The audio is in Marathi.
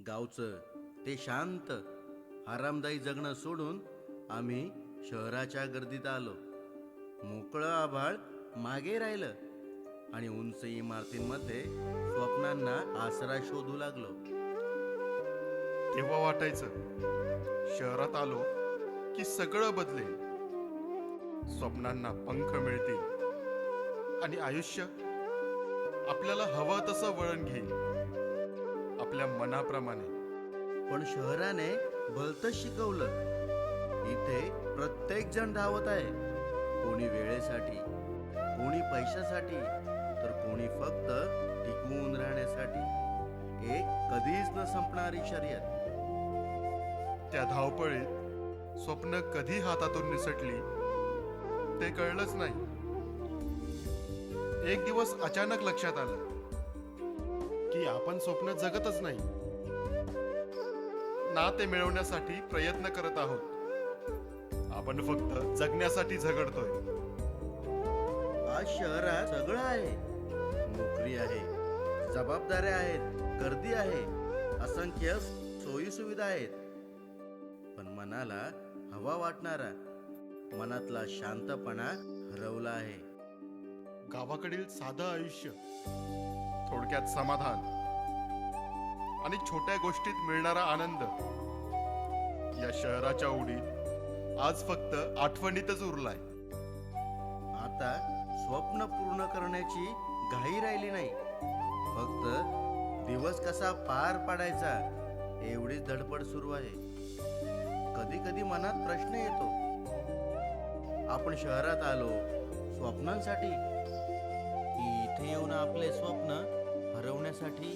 गावचं ते शांत आरामदायी जगणं सोडून आम्ही शहराच्या गर्दीत आलो. मोकळं आभाळ मागे राहिलं आणि उंच इमारतींमध्ये स्वप्नांना आसरा शोधू लागलो. तेव्हा वाटायचं शहरात आलो की सगळं बदलेल, स्वप्नांना पंख मिळतील आणि आयुष्य आपल्याला हवं तसं वळण घेईल, आपल्या मनाप्रमाणे. पण शहराने भलतंच शिकवलं. इथे प्रत्येक जण धावत आहे, कोणी वेळेसाठी, कोणी पैशासाठी, तर कोणी फक्त टिकून राहण्यासाठी. एक कधीच न संपणारी शर्यत. त्या धावपळीत स्वप्न कधी हातातून निसटली ते कळलंच नाही. एक दिवस अचानक लक्षात आलं की आपण स्वप्न जगतच नाही ना, ते मिळवण्यासाठी प्रयत्न करत आहोत. आपण फक्त जगण्यासाठी झगडतोय. आज शहरात सगळं आहे. नोकरी आहे, जबाबदाऱ्या आहेत, गर्दी आहे, असंख्य सोयी सुविधा आहेत. पण मनाला हवा वाटणारा, मनातला शांतपणा हरवला आहे. गावाकडील साधं आयुष्य, थोडक्यात समाधान आणि छोट्या गोष्टीत मिळणारा आनंद, या शहराच्या ओढीत आज फक्त आठवणीतच उरलाय. आता स्वप्न पूर्ण करण्याची घाई राहिली नाही. फक्त दिवस कसा पार पाडायचा एवढीच धडपड सुरू आहे. कधी कधी मनात प्रश्न येतो, आपण शहरात आलो स्वप्नांसाठी की इथे येऊन आपले स्वप्न हरवण्यासाठी?